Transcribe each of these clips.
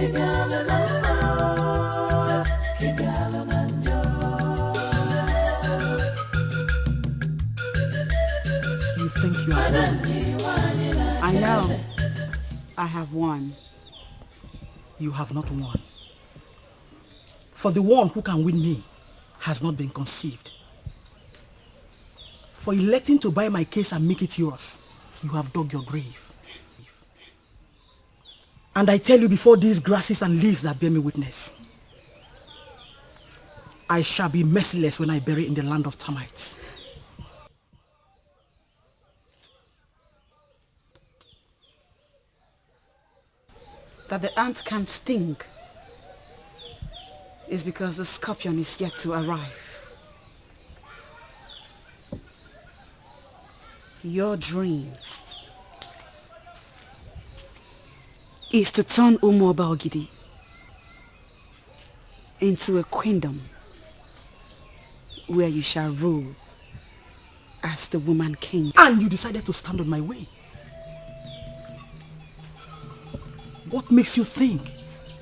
You think you have won? I know. I have won. You have not won. For the one who can win me has not been conceived. For electing to buy my case and make it yours, you have dug your grave. And I tell you before these grasses and leaves that bear me witness, I shall be merciless when I bury in the land of termites. That the ant can't sting is because the scorpion is yet to arrive. Your dream is to turn Umuoba Ogidi into a queendom where you shall rule as the woman king. And you decided to stand on my way. What makes you think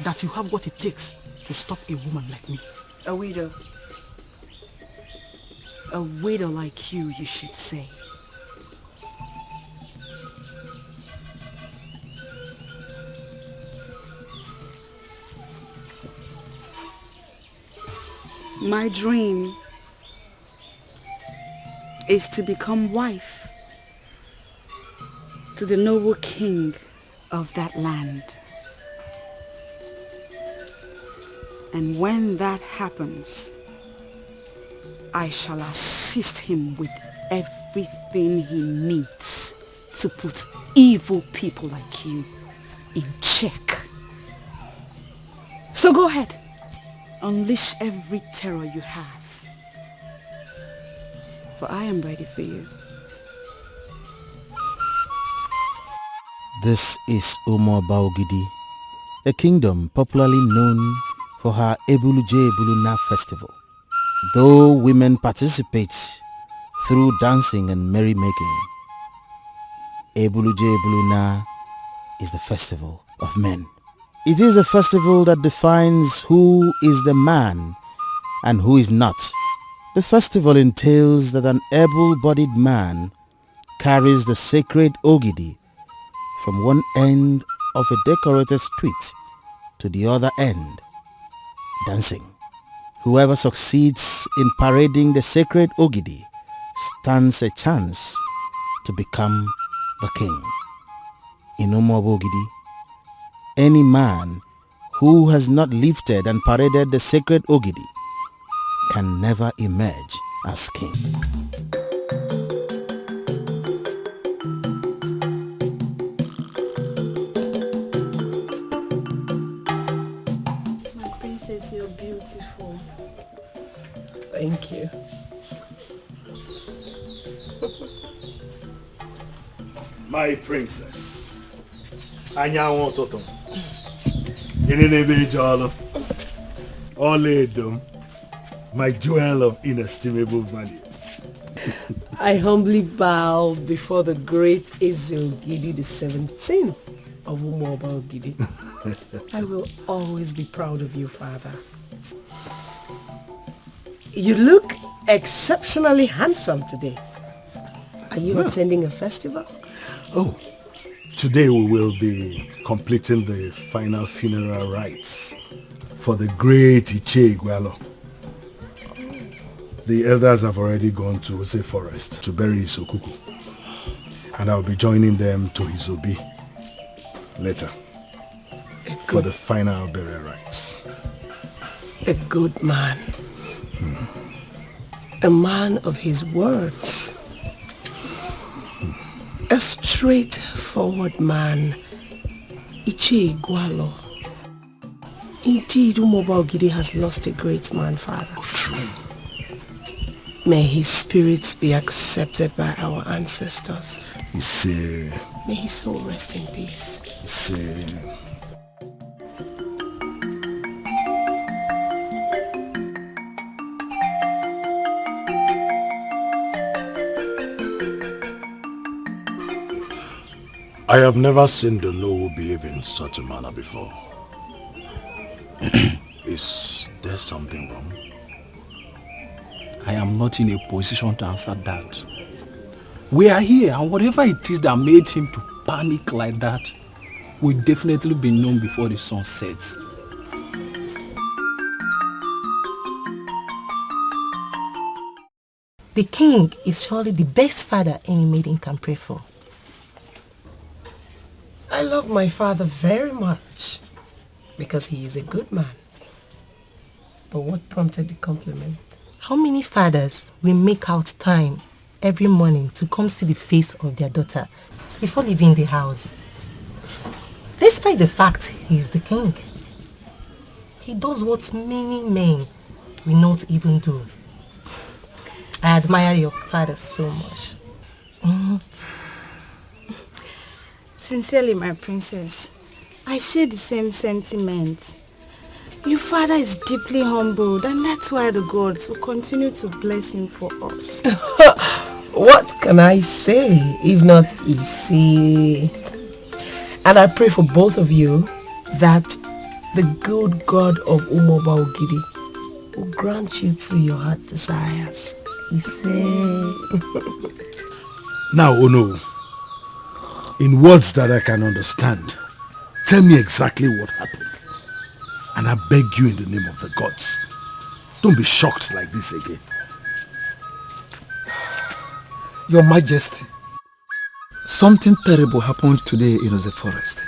that you have what it takes to stop a woman like me? A widow. A widow like you should say. My dream is to become wife to the noble king of that land. And when that happens, I shall assist him with everything he needs to put evil people like you in check. So go ahead, unleash every terror you have, for I am ready for you. This is Umuoba Ogidi, a kingdom popularly known for her Ebuluje Ebuluna festival. Though women participate through dancing and merrymaking, Ebuluje Ebuluna is the festival of men. It is a festival that defines who is the man and who is not. The festival entails that an able-bodied man carries the sacred Ogidi from one end of a decorated street to the other end, dancing. Whoever succeeds in parading the sacred Ogidi stands a chance to become the king. In Umuoba Ogidi, any man who has not lifted and paraded the sacred Ogidi can never emerge as king. My princess, you're beautiful. Thank you. My princess. Anyanwụ ụtụtụ. Ini Edo. Oledum. My jewel of inestimable value. I humbly bow before the great Ezogidi, the 17th of Umuoba Ogidi. I will always be proud of you, father. You look exceptionally handsome today. Are you attending a festival? Oh, today we will be completing the final funeral rites for the great Ichie Igwalo. The elders have already gone to Ose Forest to bury his Okuku, and I'll be joining them to his Obi later for the final burial rites. A good man. A man of his words. A straightforward man. Ichie Igwalo. Indeed, Umuoba Ogidi has lost a great man, father. Oh, true. May his spirits be accepted by our ancestors. May his soul rest in peace. I have never seen the Nowu behave in such a manner before. Is there something wrong? I am not in a position to answer that. We are here, and whatever it is that made him to panic like that will definitely be known before the sun sets. The king is surely the best father any maiden can pray for. I love my father very much because he is a good man. But what prompted the compliment? How many fathers will make out time every morning to come see the face of their daughter before leaving the house? Despite the fact he is the king, he does what many men will not even do. I admire your father so much. Sincerely, my princess, I share the same sentiments. Your father is deeply humbled, and that's why the gods will continue to bless him for us. What can I say if not easy? And I pray for both of you that the good God of Umoba Ogidi will grant you to your heart desires. Now, Ono, in words that I can understand, tell me exactly what happened. And I beg you in the name of the gods, don't be shocked like this again. Your Majesty, something terrible happened today in the forest.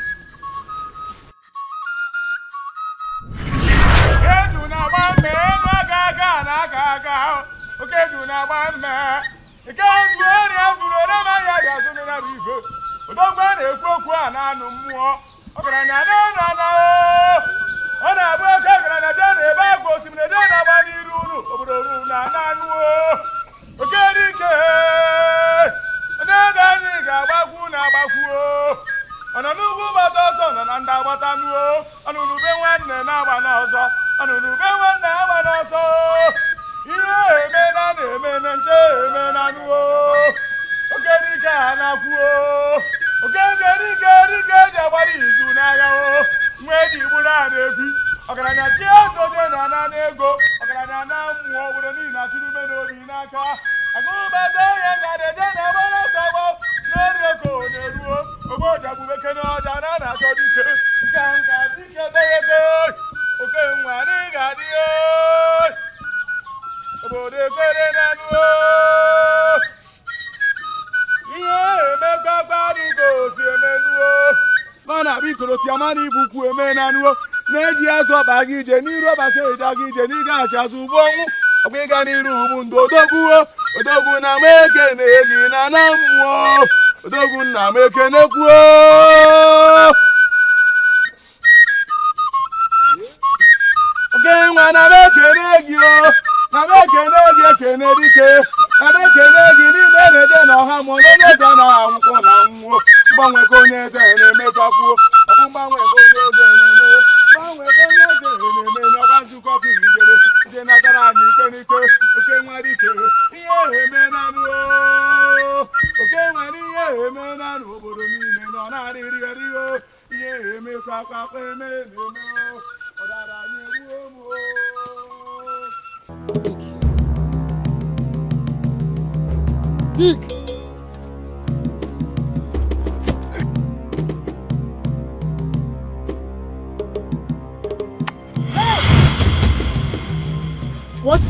What?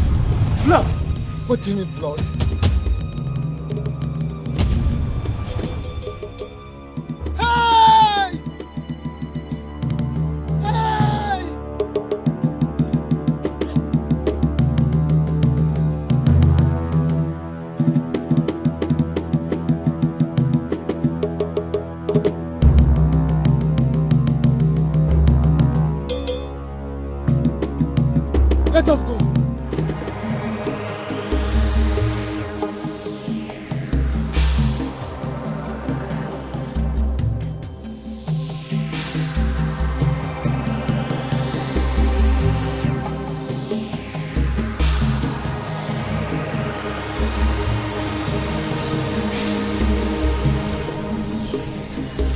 Blood? What do you need blood? Hey! Hey! Let us go.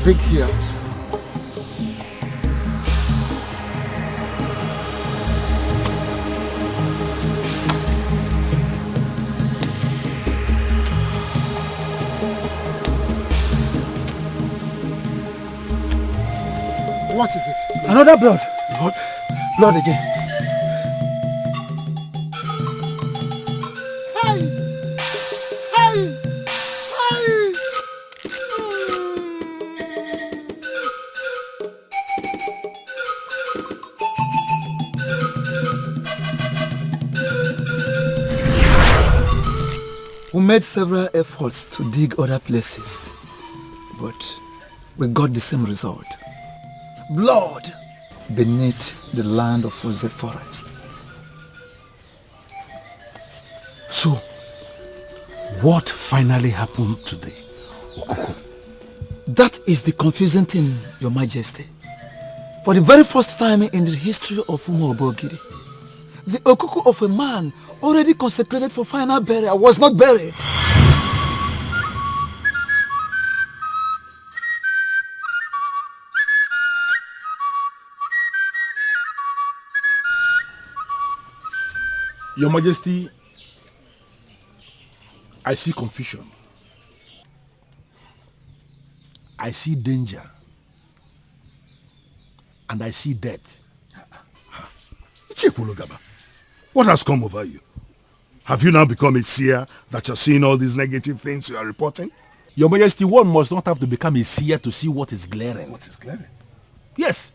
Dig here. What is it? Another blood. Blood? Blood again. Hey! Hey! Hey! We made several efforts to dig other places, but we got the same result. Blood beneath the land of Ose Forest. So, what finally happened today, Okuko? That is the confusing thing, Your Majesty. For the very first time in the history of Umobogiri, the Okuko of a man already consecrated for final burial was not buried. Your Majesty, I see confusion. I see danger. And I see death. Ichekulogaba, what has come over you? Have you now become a seer that you're seeing all these negative things you are reporting? Your Majesty, one must not have to become a seer to see what is glaring. What is glaring? Yes.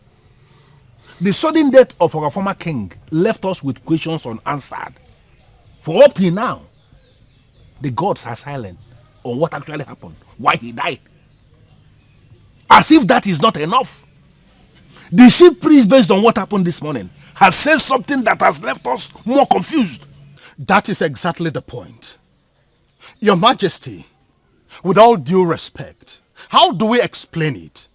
The sudden death of our former king left us with questions unanswered. For up till now, the gods are silent on what actually happened, why he died. As if that is not enough. The chief priest, based on what happened this morning, has said something that has left us more confused. That is exactly the point. Your Majesty, with all due respect, how do we explain it?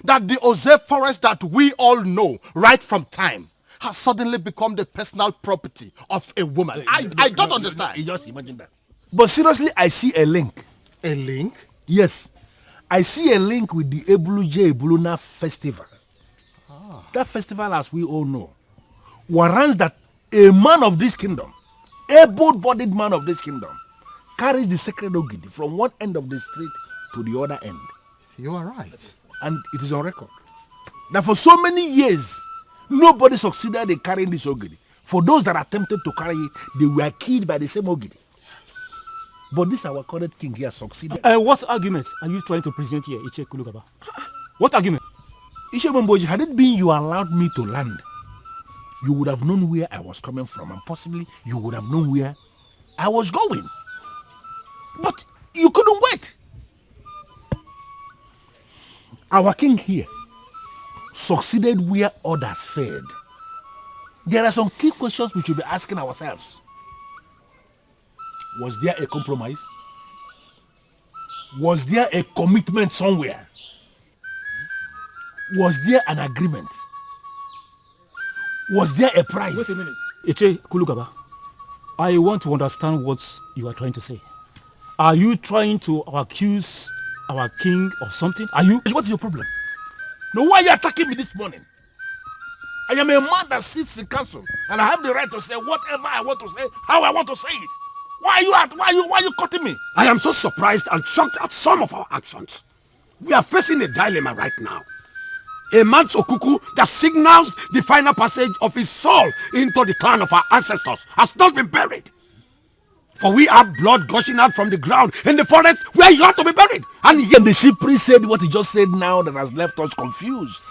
That the Ose Forest that we all know right from time has suddenly become the personal property of a woman. I don't understand. You just imagine that. But seriously, I see a link. A link? Yes. I see a link with the Ebuluje Ebuluna festival. That festival, as we all know, warrants that a man of this kingdom, able-bodied man of this kingdom, carries the sacred Ogidi from one end of the street to the other end. You are right. And it is on record that for so many years, nobody succeeded in carrying this Ogidi. For those that attempted to carry it, they were killed by the same Ogidi. But this our current king here succeeded. What arguments are you trying to present here, Iche Kulugaba? What argument? Ishe Momboji, had it been you allowed me to land, you would have known where I was coming from, and possibly you would have known where I was going. But you couldn't wait. Our king here succeeded where others failed. There are some key questions we should be asking ourselves. Was there a compromise? Was there a commitment somewhere? Was there an agreement? Was there a price? Wait a minute. Iche Kulugaba, I want to understand what you are trying to say. Are you trying to accuse our king or something? Are you? What is your problem? No, why are you attacking me this morning? I am a man that sits in council, and I have the right to say whatever I want to say, how I want to say it. Why are you cutting me? I am so surprised and shocked at some of our actions. We are facing a dilemma right now. A man's okuku that signals the final passage of his soul into the clan of our ancestors has not been buried. For we have blood gushing out from the ground in the forest where he ought to be buried. And yet the chief priest said what he just said now that has left us confused.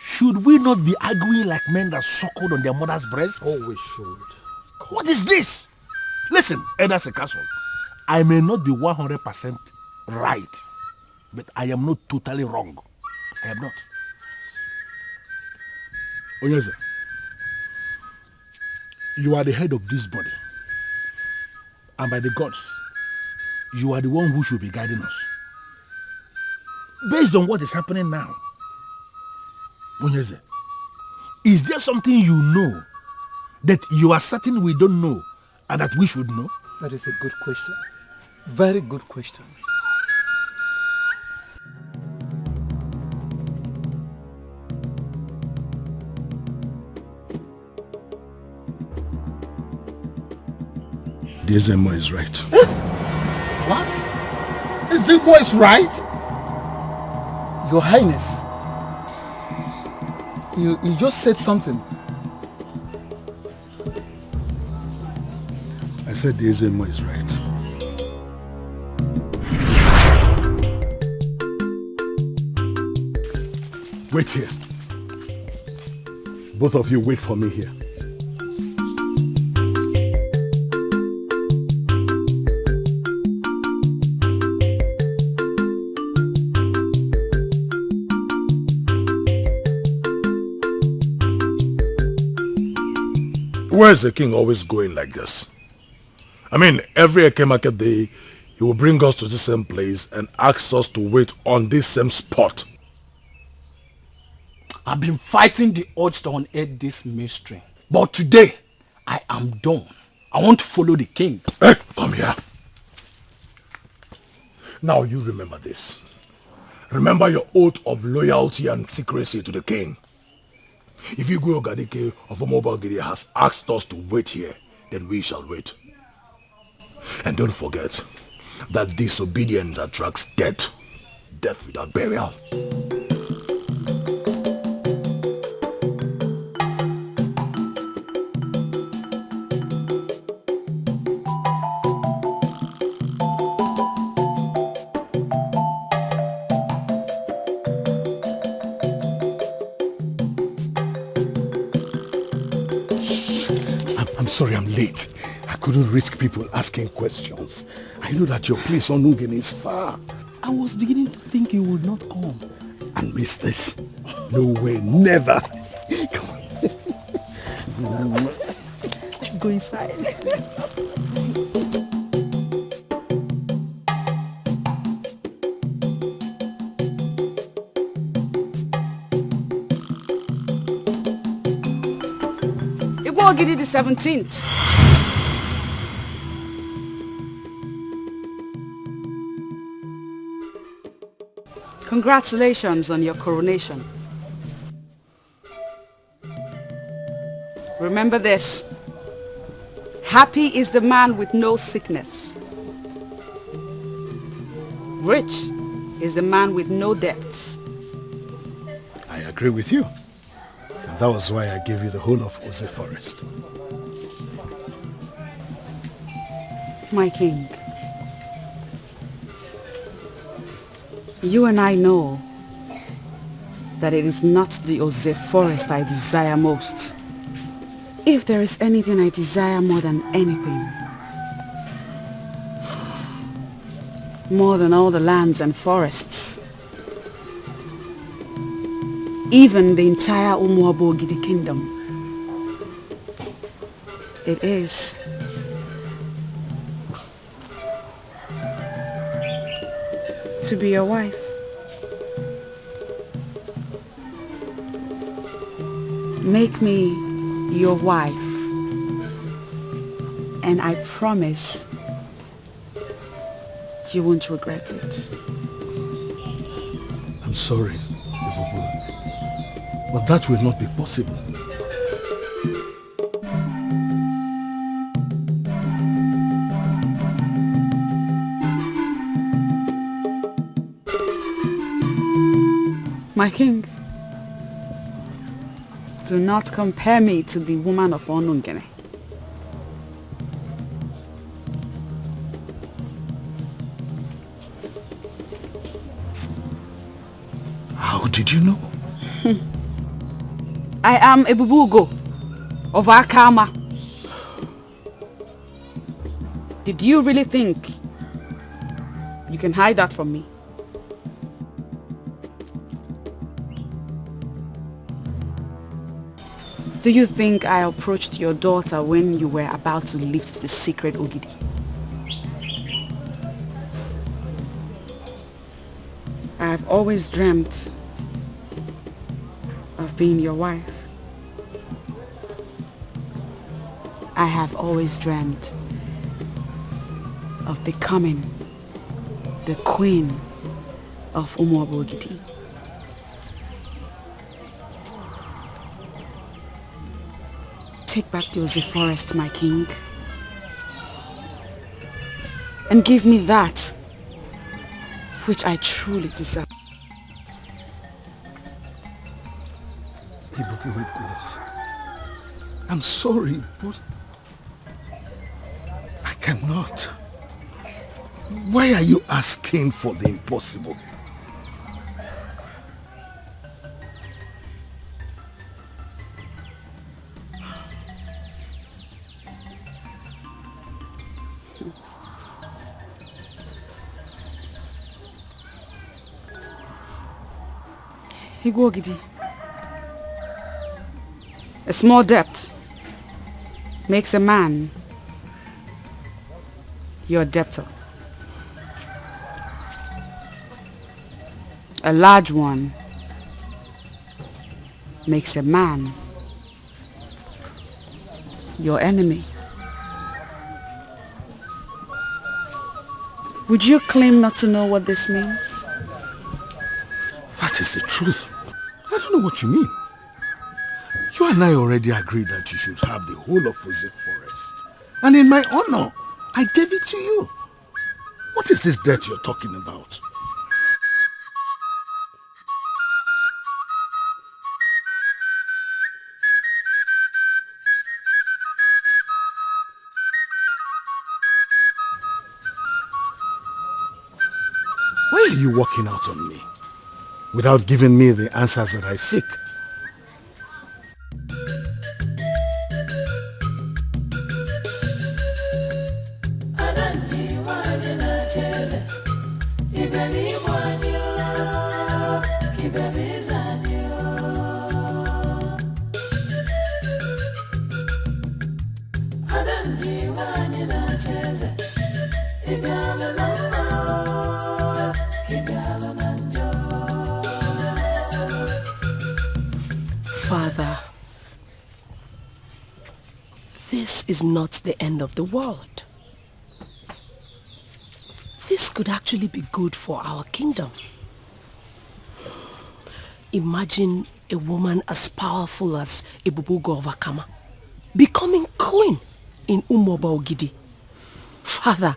Should we not be arguing like men that suckled on their mother's breast? Oh, we should. What is this? Listen, Elder Sekaso, I may not be 100% right, but I am not totally wrong. I am not. Onyeze, you are the head of this body. And by the gods, you are the one who should be guiding us. Based on what is happening now, Onyeze, is there something you know that you are certain we don't know and that we should know? That is a good question. Very good question. The Ezemo is right. What? Ezemo is right? Your Highness, You just said something. I said the Ezemo is right. Wait here. Both of you wait for me here. Where's the king always going like this? I mean, every Eke market day, he will bring us to the same place and ask us to wait on this same spot. I've been fighting the urge to unearth this mystery. But today, I am done. I want to follow the king. Hey, come here. Now you remember this. Remember your oath of loyalty and secrecy to the king. If Igwe Dikeh of Umobogidi has asked us to wait here, then we shall wait. And don't forget that disobedience attracts death. Death without burial. I'm sorry I'm late. I couldn't risk people asking questions. I know that your place on Ungen is far. I was beginning to think you would not come. And miss this? No way, never. Come on. Let's go inside. Igwe the 17th. Congratulations on your coronation. Remember this. Happy is the man with no sickness. Rich is the man with no debts. I agree with you. And that was why I gave you the whole of Ose Forest. My king, you and I know that it is not the Ose Forest I desire most. If there is anything I desire more than anything, more than all the lands and forests, even the entire Umuabogidi kingdom, it is to be your wife. Make me your wife, and I promise you won't regret it. I'm sorry, Ibubu, but that will not be possible. My king, do not compare me to the woman of Onungene. How did you know? I am Ebubugo of Akama. Did you really think you can hide that from me? Do you think I approached your daughter when you were about to lift the secret Ogidi? I have always dreamt of being your wife. I have always dreamt of becoming the queen of Umuabogidi. Take back the Ose Forest, my king, and give me that which I truly desire. I'm sorry, but I cannot. Why are you asking for the impossible? Igwogidi. A small debt makes a man your debtor. A large one makes a man your enemy. Would you claim not to know what this means? That is the truth. I don't know what you mean. You and I already agreed that you should have the whole of Ose Forest. And in my honor, I gave it to you. What is this debt you're talking about? Why are you walking out on me without giving me the answers that I seek? Father, this is not the end of the world. This could actually be good for our kingdom. Imagine a woman as powerful as Ebubugo of Akama becoming queen in Umoba Ogidi. Father,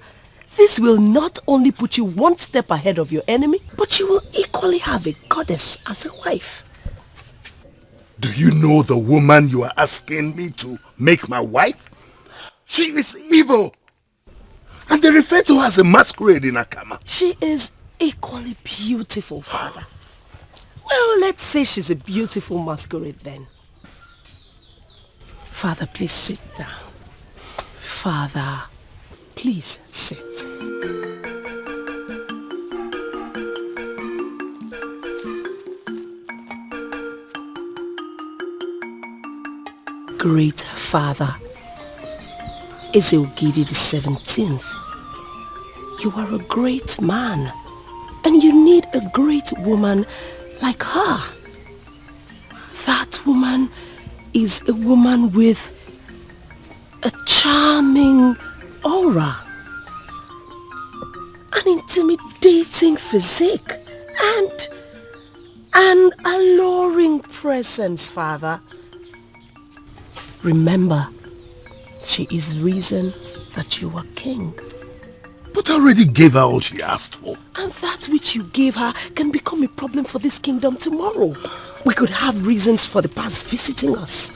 this will not only put you one step ahead of your enemy, but you will equally have a goddess as a wife. Do you know the woman you are asking me to make my wife? She is evil. And they refer to her as a masquerade in Akama. She is equally beautiful, Father. Well, let's say she's a beautiful masquerade then. Father, please sit down. Father, please sit. Great Father, Ezeogidi the 17th, you are a great man, and you need a great woman like her. That woman is a woman with a charming aura, an intimidating physique, and an alluring presence, Father. Remember, she is reason that you are king. But I already gave her all she asked for. And that which you gave her can become a problem for this kingdom tomorrow. We could have reasons for the past visiting us.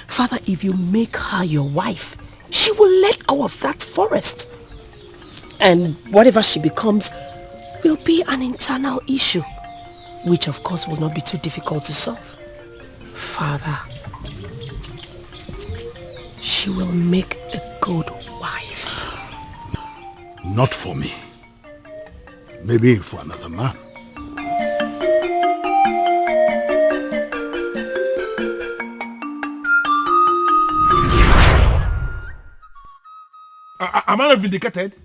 Father, if you make her your wife, she will let go of that forest. And whatever she becomes will be an internal issue, which of course will not be too difficult to solve. Father, she will make a good wife. Not for me. Maybe for another man. Am I not vindicated?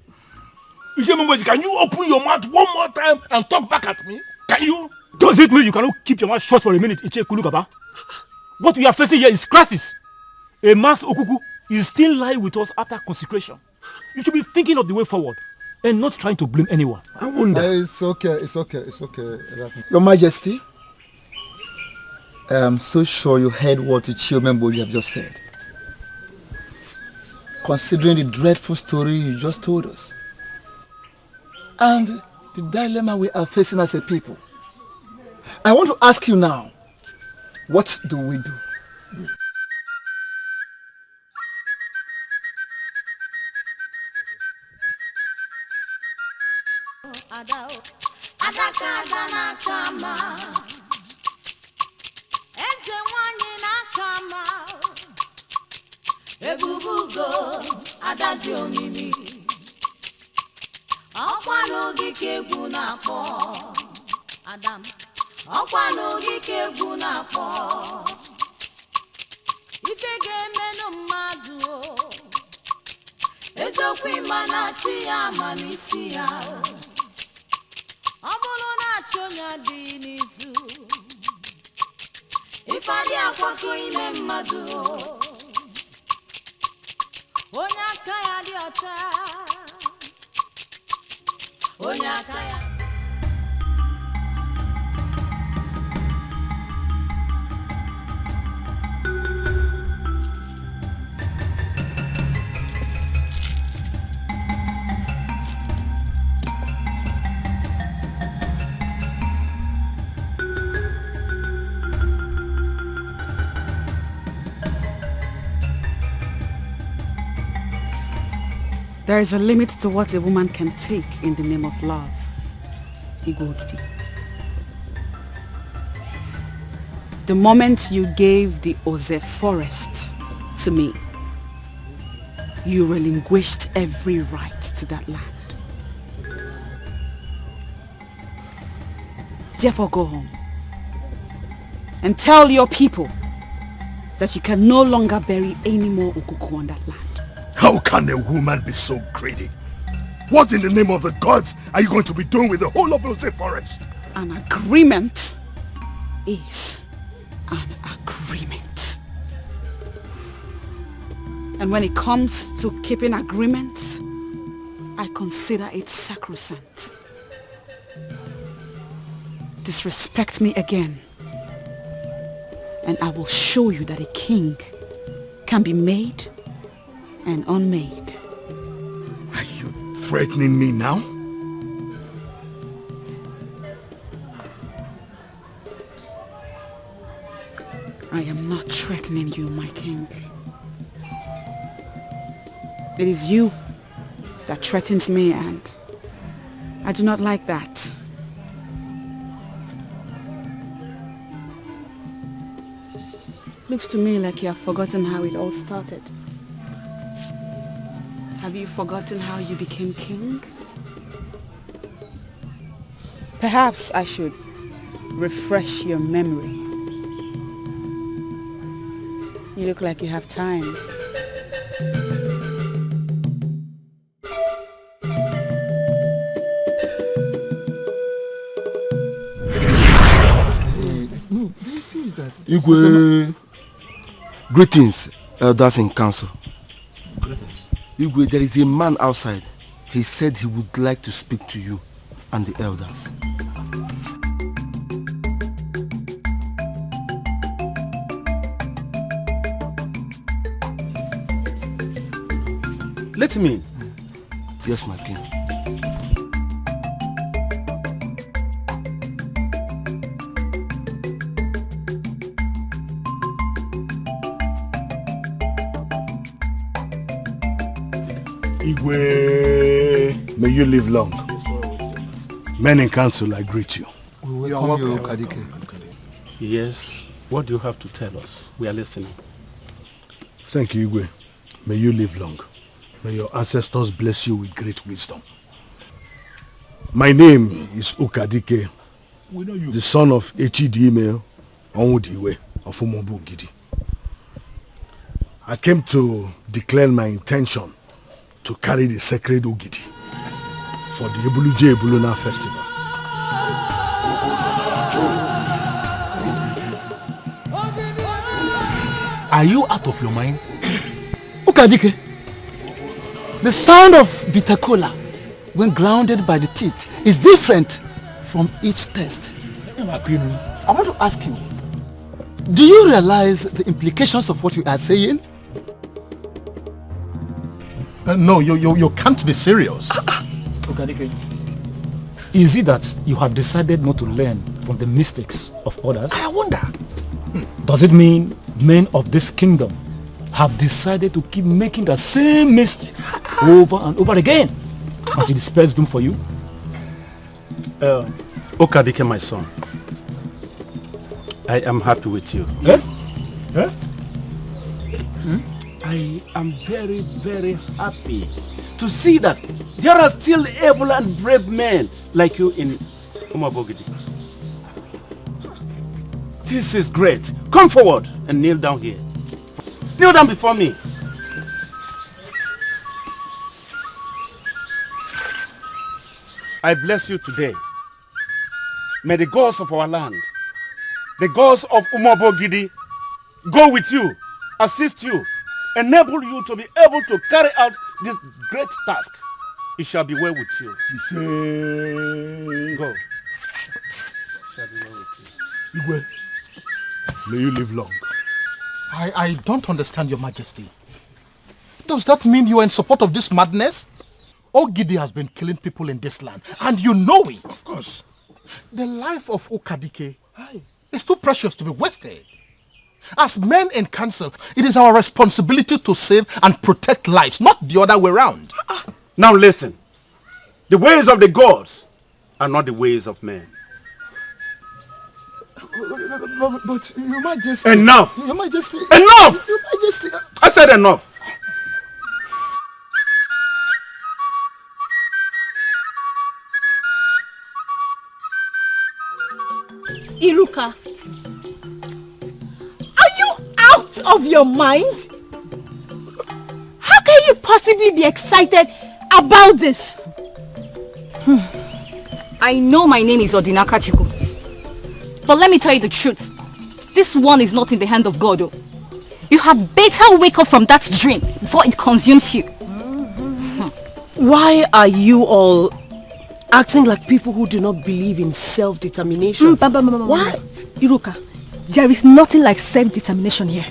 Can you open your mouth one more time and talk back at me? Can you? Does it mean you cannot keep your mouth shut for a minute, Iche Kulukaba? What we are facing here is crisis. A mass Okuku is still lying with us after consecration. You should be thinking of the way forward and not trying to blame anyone. I wonder. It's okay. Your Majesty, I am so sure you heard what the Chiomembo you have just said. Considering the dreadful story you just told us, and the dilemma we are facing as a people, I want to ask you now, What do we do? Ebubugo adadi omimi ọkwa n'oge ka egwu na-akpọ Adam ọkwa n'oge ka egwu na-akpọ ife ga-emenụ mmadụ eziokwu ịma na-achị ya ma n'isi ya ọ bụrụ na-achị onye dị n'izu ife adị akwakọ ime mmadụ onye aka ya dị ọcha onye aka ya There is a limit to what a woman can take in the name of love. Igwogidi. The moment you gave the Oze forest to me, you relinquished every right to that land. Therefore go home and tell your people that you can no longer bury any more Okuku on that land. How can a woman be so greedy? What in the name of the gods are you going to be doing with the whole of Ose Forest? An agreement is an agreement. And when it comes to keeping agreements, I consider it sacrosanct. Disrespect me again, and I will show you that a king can be made and unmade. Are you threatening me now? I am not threatening you, my king. It is you that threatens me, and I do not like that. Looks to me like you have forgotten how it all started. Have you forgotten how you became king? Perhaps I should refresh your memory. You look like you have time. Igwe, greetings, elders in council. Greetings. Igwe, there is a man outside. He said he would like to speak to you and the elders. Let him in. Yes, my king. Igwe, may you live long. Men in council, I greet you. We welcome you, Dikeh. Yes, what do you have to tell us? We are listening. Thank you, Igwe. May you live long. May your ancestors bless you with great wisdom. My name is Dikeh, the son of Echidime Onwudiwe of Umobugidi. I came to declare my intention to carry the sacred Ogidi for the Ebuluje Ebuluna festival. Are you out of your mind? Dikeh, the sound of bitter cola when grounded by the teeth is different from its taste. I want to ask you, do you realize the implications of what you are saying? No, you can't be serious. Dikeh, is it that you have decided not to learn from the mistakes of others? I wonder. Does it mean men of this kingdom have decided to keep making the same mistakes over and over again until it spares doom for you? Dikeh, my son, I am happy with you. I am very, very happy to see that there are still able and brave men like you in Umabogidi. This is great. Come forward and kneel down here. Kneel down before me. I bless you today. May the gods of our land, the gods of Umabogidi, go with you, assist you, enable you to be able to carry out this great task. It shall be well with you. Go. It shall be well with you. Igwe, may you live long. I don't understand, Your Majesty. Does that mean you are in support of this madness? Ogidi has been killing people in this land, and you know it. Of course. The life of Dikeh is too precious to be wasted. As men in council, it is our responsibility to save and protect lives, not the other way around. Now listen. The ways of the gods are not the ways of men. But Your Majesty... Enough! Your Majesty... Enough! Your Majesty... I said enough. Iruka, are you out of your mind? How can you possibly be excited about this? I know my name is Odinaka Chiku, but let me tell you the truth. This one is not in the hand of God. You had better wake up from that dream before it consumes you. Why are you all acting like people who do not believe in self-determination? Why? Iruka, there is nothing like self-determination here.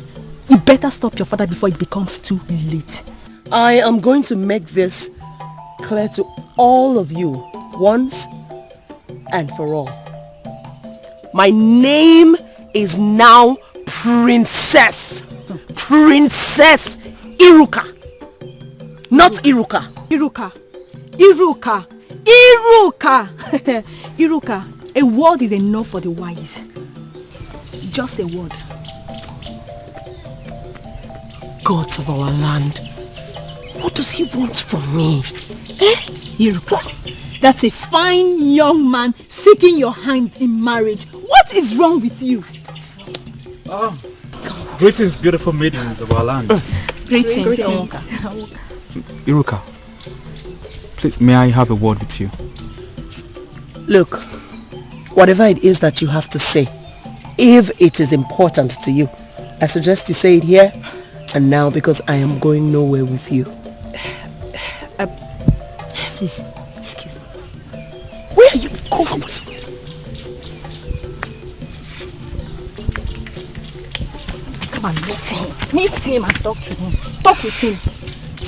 You better stop your father before it becomes too late. I am going to make this clear to all of you once and for all. My name is now Princess Iruka, not Iruka. Iruka, a word is enough for the wise. Just a word. Gods of our land, what does he want from me? Iruka, that's a fine young man seeking your hand in marriage. What is wrong with you? Greetings, beautiful maidens of our land. Greetings. Iruka, please, may I have a word with you? Look, whatever it is that you have to say, if it is important to you, I suggest you say it here and now, because I am going nowhere with you. Please, excuse me. Where are you going? Come and meet him. Meet him and talk to him. Talk with him.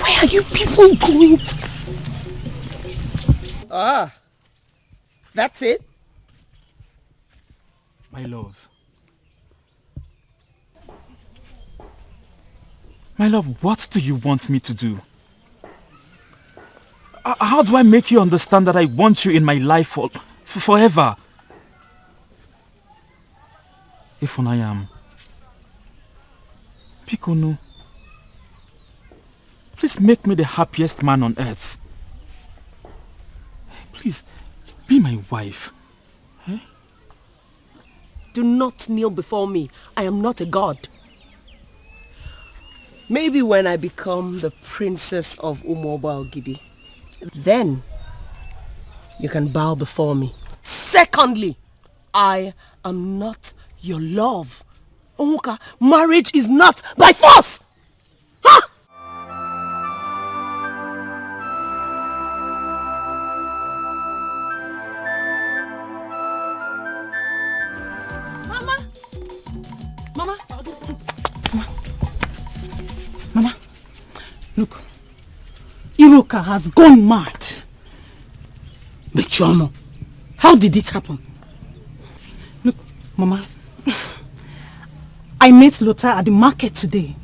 Where are you people going to? That's it? My love. My love, what do you want me to do? How do I make you understand that I want you in my life forever? If I am Pikono, please make me the happiest man on earth. Please, be my wife. Do not kneel before me. I am not a god. Maybe when I become the princess of Ogidi, then you can bow before me. Secondly, I am not your love. Onwuka, marriage is not by force! Huh? Mama, look. Iruka has gone mad. Mechomo, how did it happen? Look, Mama, I met Lota at the market today.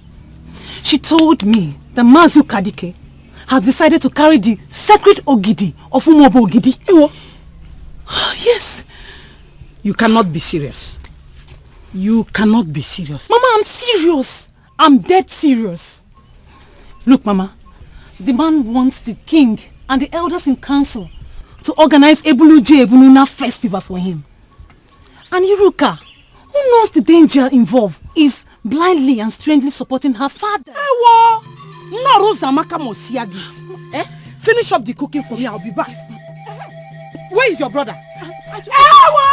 She told me that Mazu Dikeh has decided to carry the sacred Ogidi of Umobo Ogidi. Yes. You cannot be serious. You cannot be serious. Mama, I'm serious. I'm dead serious. Look, Mama, the man wants the king and the elders in council to organize Ebuluje Ebununa festival for him. And Iruka, who knows the danger involved, is blindly and strangely supporting her father. Ewo! No, Rosamaka must hear this. Finish up the cooking for me, I'll be back. Where is your brother? Ewo!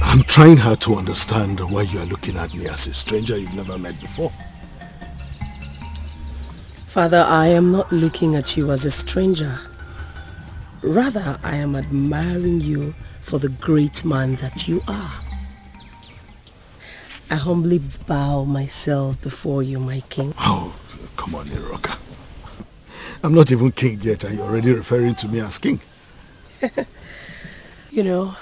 I'm trying hard to understand why you are looking at me as a stranger you've never met before. Father, I am not looking at you as a stranger. Rather, I am admiring you for the great man that you are. I humbly bow myself before you, my king. Oh, come on, Iroka. I'm not even king yet and you're already referring to me as king. You know,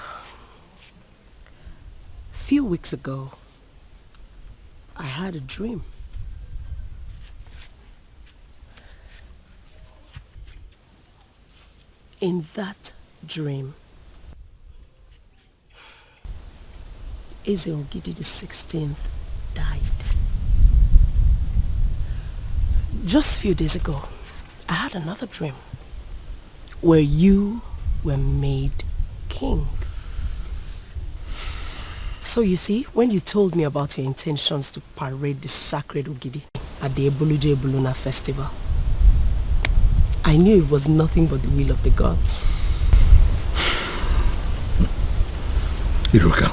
a few weeks ago, I had a dream. In that dream, Eze Ogidi the 16th died. Just a few days ago, I had another dream where you were made king. So you see, when you told me about your intentions to parade the sacred Ogidi at the Ebuluje Ebuluna festival, I knew it was nothing but the will of the gods. Iruka,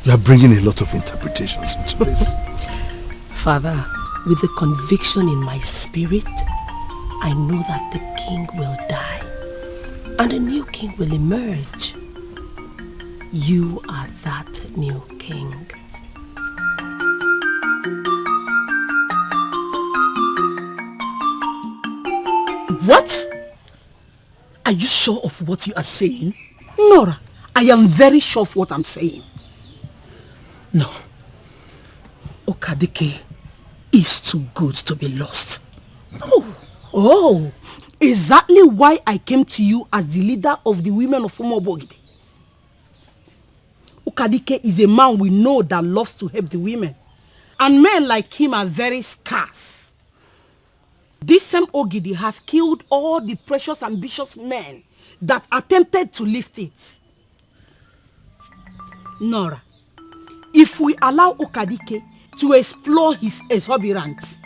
you are bringing a lot of interpretations into this. Father, with the conviction in my spirit, I know that the king will die and a new king will emerge. You are that new king. What? Are you sure of what you are saying? Nora, I am very sure of what I'm saying. No. Dikeh is too good to be lost. Oh, exactly why I came to you as the leader of the women of Umobogide. Dikeh is a man we know that loves to help the women. And men like him are very scarce. This same Ogidi has killed all the precious ambitious men that attempted to lift it. Nora, if we allow Dikeh to explore his exuberance,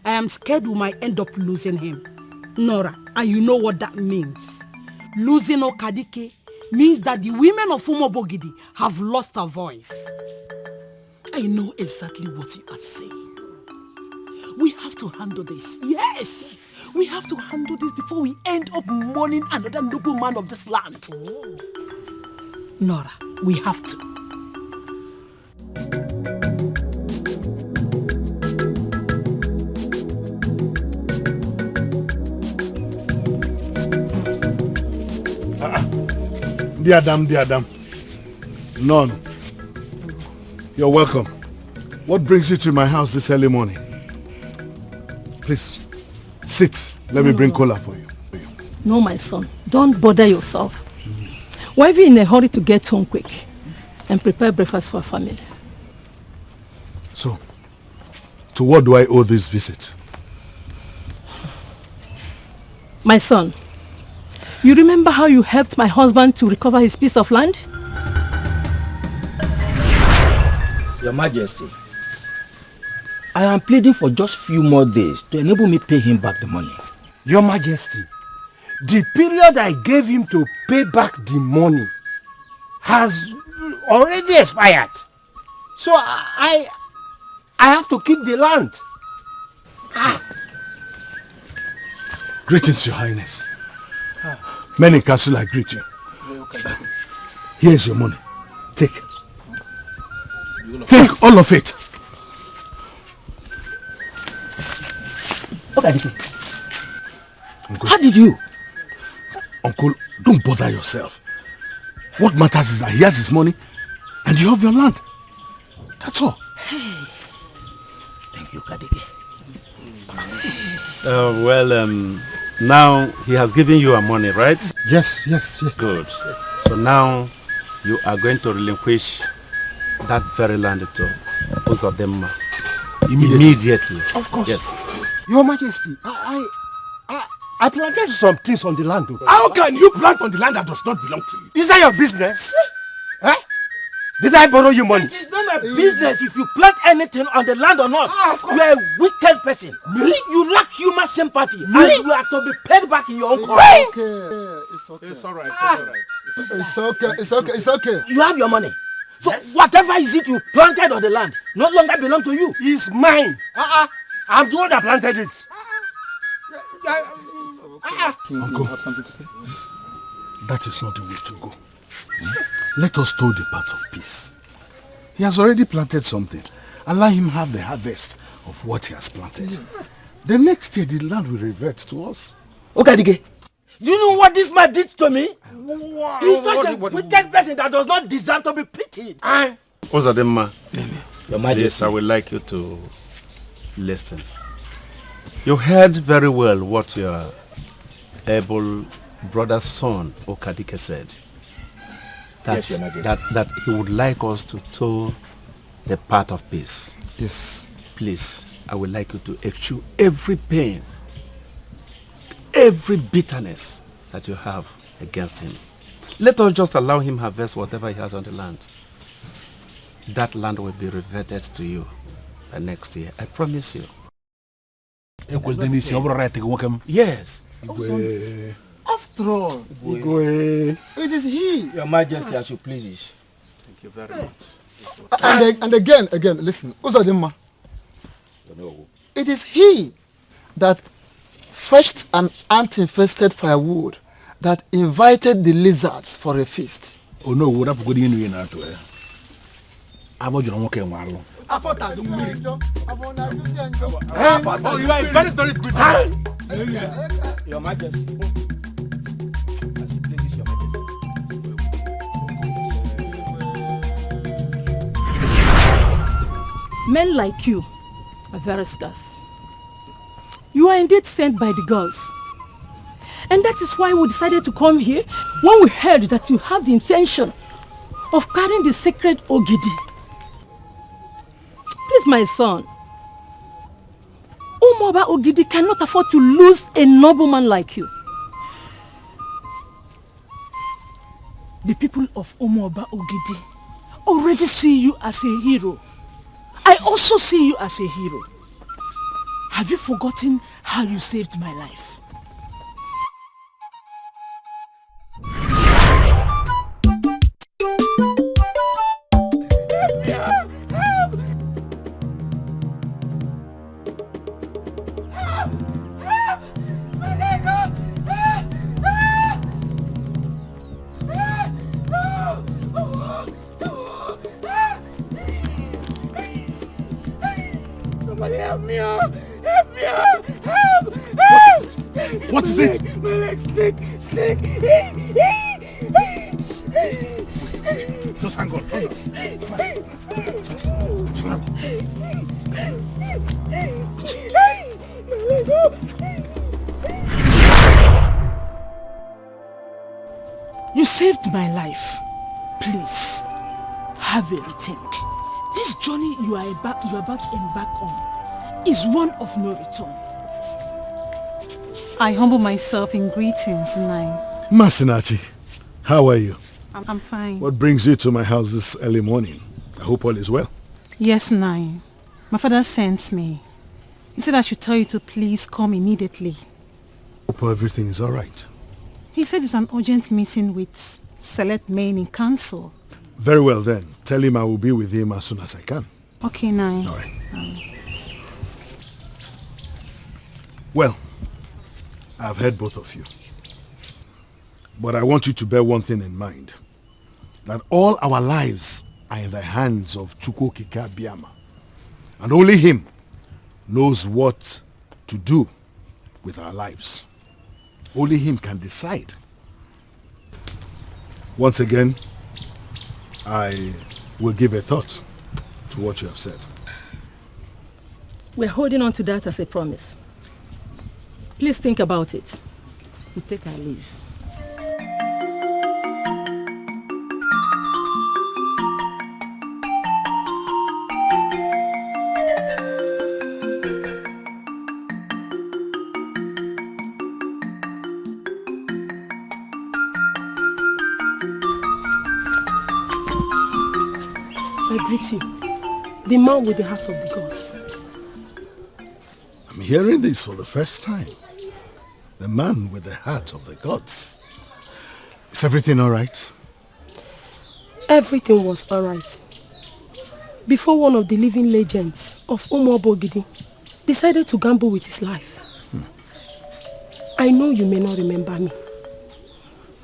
I am scared we might end up losing him. Nora, and you know what that means. Losing Dikeh means that the women of Umobogidi have lost their voice. I know exactly what you are saying. We have to handle this. Yes! We have to handle this before we end up mourning another noble man of this land. Nora, we have to. Dear Adam. None. You're welcome. What brings you to my house this early morning? Please, sit. Let me bring cola for you. No, my son. Don't bother yourself. Why are you in a hurry to get home quick and prepare breakfast for our family? So, to what do I owe this visit? My son, you remember how you helped my husband to recover his piece of land? Your Majesty, I am pleading for just few more days to enable me pay him back the money. Your Majesty, the period I gave him to pay back the money has already expired. So I have to keep the land. Greetings, Your Highness. Men in castle, I greet you. Here's your money. Take. Take all of it. Okay, Dikeh. Uncle. How did you? Uncle, don't bother yourself. What matters is that he has his money and you have your land. That's all. Thank you, Dikeh. Now he has given you a money, right? Yes. Good. So now you are going to relinquish that very land to Uzodema immediately. Of course. Yes. Your Majesty, I planted some things on the land. How can you plant on the land that does not belong to you? Is that your business? Huh? Did I borrow you money? It is not my business if you plant anything on the land or not. Of course. You are a wicked person. Me? You lack human sympathy. Me? And you are to be paid back in your own coin. It's okay. It's all right. It's okay. You have your money. So whatever is it you planted on the land no longer belong to you. It's mine. I'm the one that planted it. Uncle, You have something to say? that is not the way to go. Let us toe the path of peace. He has already planted something. Allow him have the harvest of what he has planted. Yes. The next year, the land will revert to us. Okay, Dikeh. Do you know what this man did to me? He's such a wicked person that does not deserve to be pitied. Uzodema, Your Majesty. please, I would like you to listen. You heard very well what your able brother's son, Dikeh, said. Yes, Your Majesty. That he would like us to toe the path of peace. Yes. Please, I would like you to eschew every pain, every bitterness that you have against him. Let us just allow him harvest whatever he has on the land. That land will be reverted to you by next year. I promise you. Yes. After all, it is he. Your Majesty, as you please. Thank you very much. And again, listen, Uzodema. It is he that fetched an ant-infested firewood that invited the lizards for a feast. Oh no, what up good in you to it? I want you to walk in one. I thought I don't marry. Oh, you are very, very good. Your Majesty. As you please, Your Majesty. Men like you are very scarce. You are indeed sent by the gods. And that is why we decided to come here when we heard that you have the intention of carrying the sacred Ogidi. Please, my son, Umoba Ogidi cannot afford to lose a nobleman like you. The people of Umoba Ogidi already see you as a hero. I also see you as a hero. Have you forgotten how you saved my life? Help me! Help me! Help! What is it? My leg, snake! Just hang on. You saved my life. Please, have a rethink. This journey you are about to embark on is one of no return. I humble myself in greetings, Nai. Masinachi, how are you? I'm fine. What brings you to my house this early morning? I hope all is well. Yes, Nai. My father sent me. He said I should tell you to please come immediately. Hope everything is all right. He said it's an urgent meeting with select men in council. Very well then. Tell him I will be with him as soon as I can. Okay, Nai. All right. Well, I've heard both of you. But I want you to bear one thing in mind. That all our lives are in the hands of Chukwokika Biama. And only him knows what to do with our lives. Only him can decide. Once again, I will give a thought to what you have said. We're holding on to that as a promise. Please think about it. We'll take our leave. I greet you, the man with the heart of the gods. I'm hearing this for the first time. The man with the heart of the gods. Is everything all right? Everything was all right. Before one of the living legends of Umobogidi decided to gamble with his life. I know you may not remember me,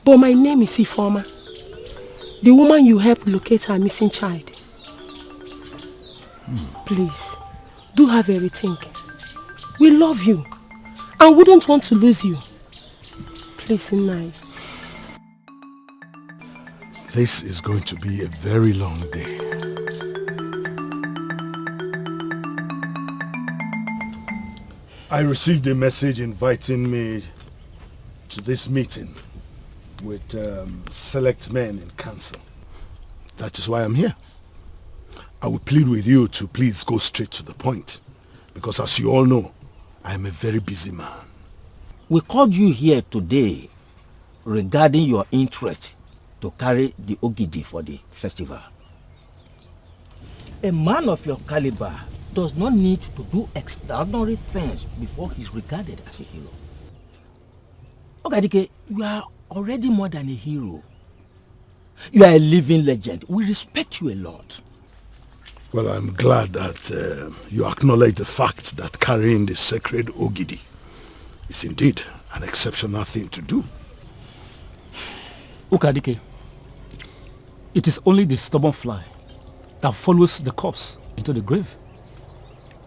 but my name is Ifoma, the woman you helped locate her missing child. Please, do have a rethink. We love you and wouldn't want to lose you. Please, Inai. This is going to be a very long day. I received a message inviting me to this meeting with select men in council. That is why I'm here. I would plead with you to please go straight to the point, because as you all know, I am a very busy man. We called you here today regarding your interest to carry the Ogidi for the festival. A man of your caliber does not need to do extraordinary things before he's regarded as a hero. Dikeh, you are already more than a hero. You are a living legend. We respect you a lot. Well, I'm glad that you acknowledge the fact that carrying the sacred Ogidi is indeed an exceptional thing to do. Dikeh, it is only the stubborn fly that follows the corpse into the grave.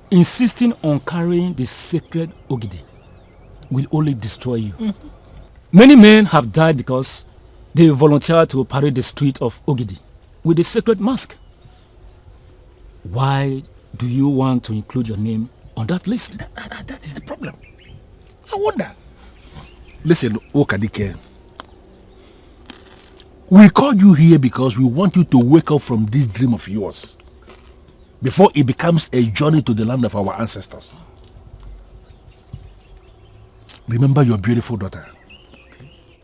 Insisting on carrying the sacred Ogidi will only destroy you. Many men have died because they volunteered to parade the street of Ogidi with the sacred mask. Why do you want to include your name on that list? That is the problem. I wonder. Listen, Dikeh. We called you here because we want you to wake up from this dream of yours before it becomes a journey to the land of our ancestors. Remember your beautiful daughter,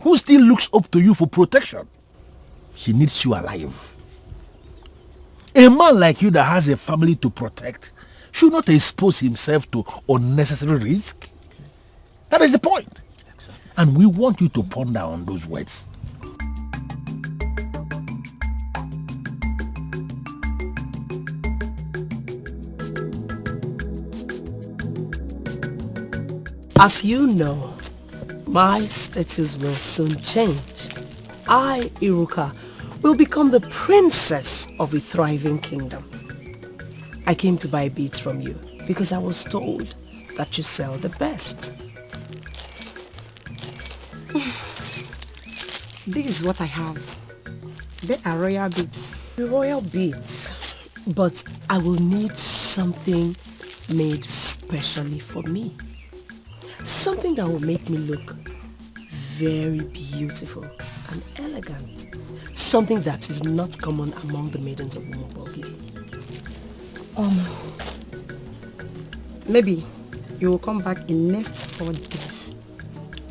who still looks up to you for protection. She needs you alive. A man like you that has a family to protect should not expose himself to unnecessary risk. That is the point. Exactly. And we want you to ponder on those words. As you know, my status will soon change. I, Iruka, will become the princess of a thriving kingdom. I came to buy beads from you because I was told that you sell the best. This is what I have. They are royal beads. The royal beads. But I will need something made specially for me. Something that will make me look very beautiful and elegant. Something that is not common among the maidens of Umobogidi. Maybe you will come back in next 4 days.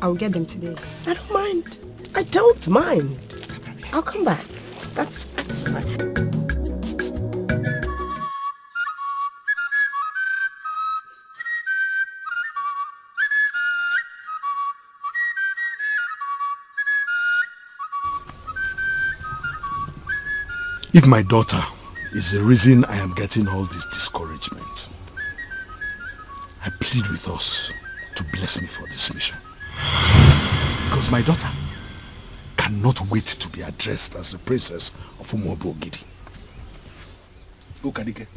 I will get them today. I don't mind. I don't mind. I'll come back. That's fine. If my daughter is the reason I am getting all this discouragement, I plead with us to bless me for this mission. Because my daughter cannot wait to be addressed as the princess of Umobogidi. Ukadike.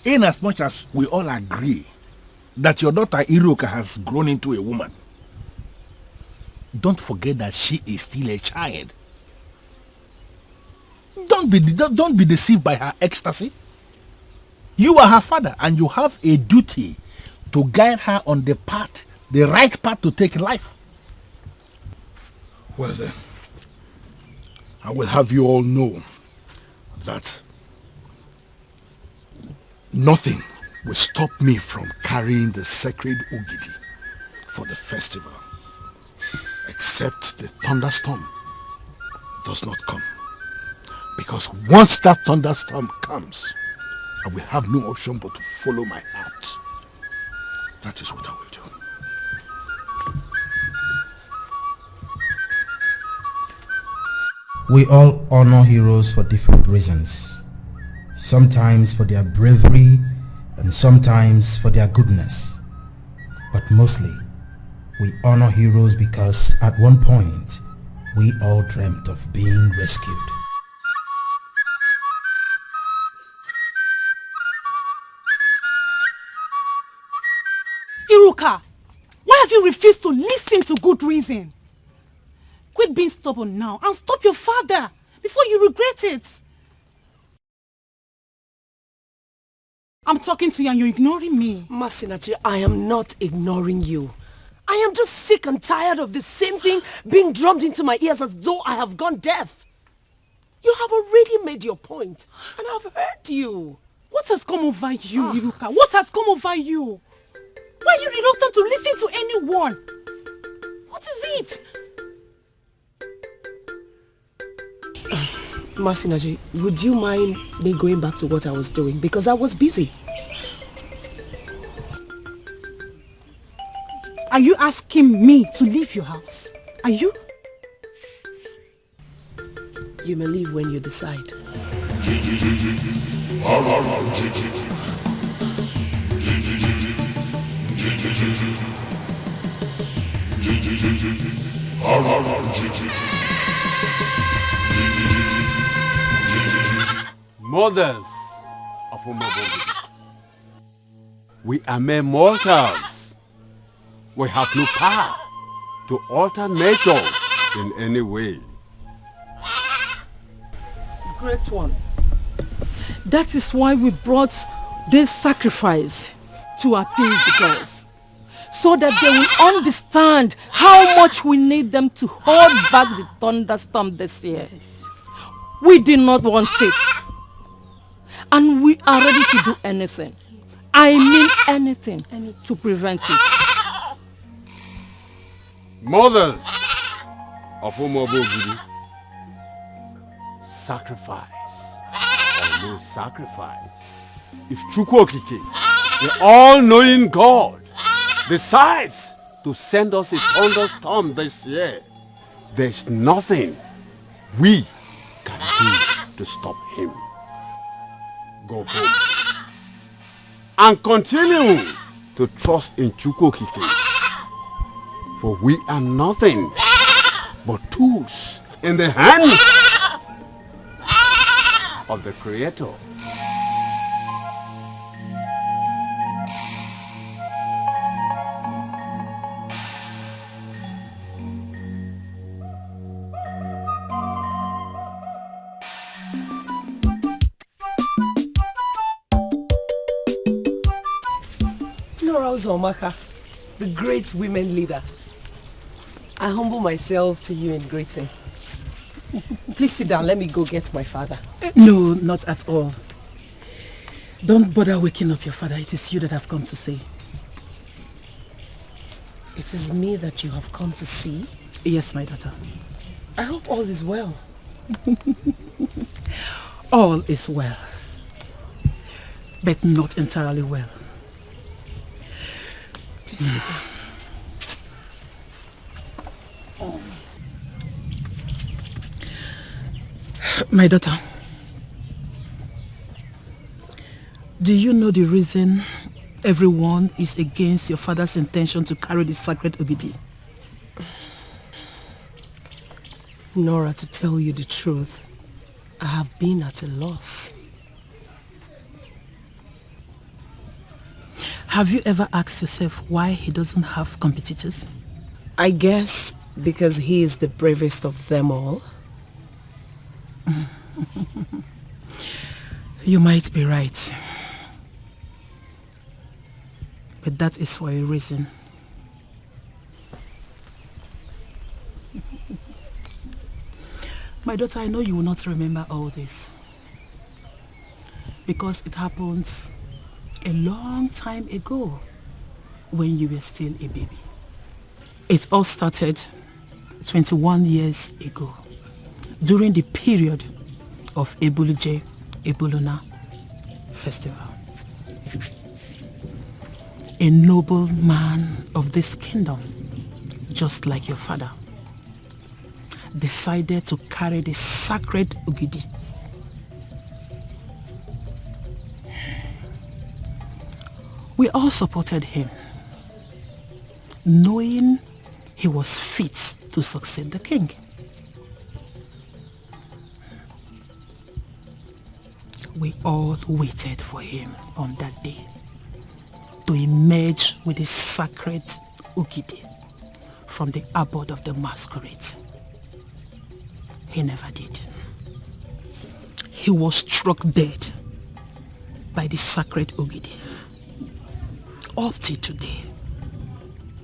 In as much as we all agree that your daughter Iruka has grown into a woman, don't forget that she is still a child. Don't be deceived by her ecstasy. You are her father and you have a duty to guide her on the right path to take life. Well then, I will have you all know that nothing will stop me from carrying the sacred Ogidi for the festival, except the thunderstorm does not come. Because once that thunderstorm comes, I will have no option but to follow my heart. That is what I will do. We all honor heroes for different reasons. Sometimes for their bravery and sometimes for their goodness. But mostly, we honor heroes because at one point, we all dreamt of being rescued. Iruka, why have you refused to listen to good reason? Quit being stubborn now and stop your father before you regret it. I'm talking to you and you're ignoring me. Masinachi, I am not ignoring you. I am just sick and tired of the same thing being drummed into my ears as though I have gone deaf. You have already made your point and I've heard you. What has come over you, Iruka? What has come over you? Why are you reluctant to listen to anyone? What is it? Masinaji, would you mind me going back to what I was doing? Because I was busy. Are you asking me to leave your house? Are you? You may leave when you decide. Mothers of Umobongi, we are mere mortals. We have no power to alter nature in any way. Great one. That is why we brought this sacrifice to appease the girls, so that they will understand how much we need them to hold back the thunderstorm this year. We did not want it, and we are ready to do anything. I mean anything to prevent it. Mothers of Umobongi, sacrifice or no sacrifice. If Chukwokike, the all-knowing God, decides to send us a thunderstorm this year, there's nothing we can do to stop him. Go home and continue to trust in Chukwokike, for we are nothing but tools in the hands of the Creator. Nora Uzomaka, the great women leader. I humble myself to you in greeting. Please sit down, let me go get my father. No, not at all. Don't bother waking up your father. It is you that I've come to see. It is me that you have come to see? Yes, my daughter. I hope all is well. All is well, but not entirely well. Please sit down. My daughter, do you know the reason everyone is against your father's intention to carry the sacred Ogidi? Nora, to tell you the truth, I have been at a loss. Have you ever asked yourself why he doesn't have competitors? I guess because he is the bravest of them all. You might be right. But that is for a reason. My daughter, I know you will not remember all this. Because it happened a long time ago when you were still a baby. It all started 21 years ago during the period of Ebuluje Ebuluna Festival. A noble man of this kingdom, just like your father, decided to carry the sacred Ogidi. We all supported him, knowing he was fit to succeed the king. We all waited for him on that day to emerge with the sacred Ogidi from the abode of the masquerade. He never did. He was struck dead by the sacred Ogidi. Up till today,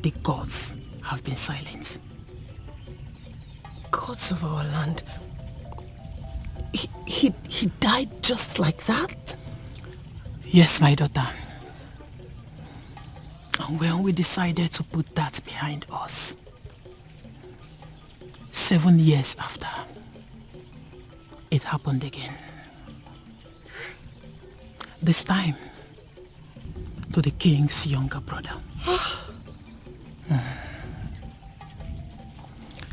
the gods have been silent. Gods of our land. He died just like that? Yes, my daughter. And when we decided to put that behind us, 7 years after, it happened again. This time, to the king's younger brother.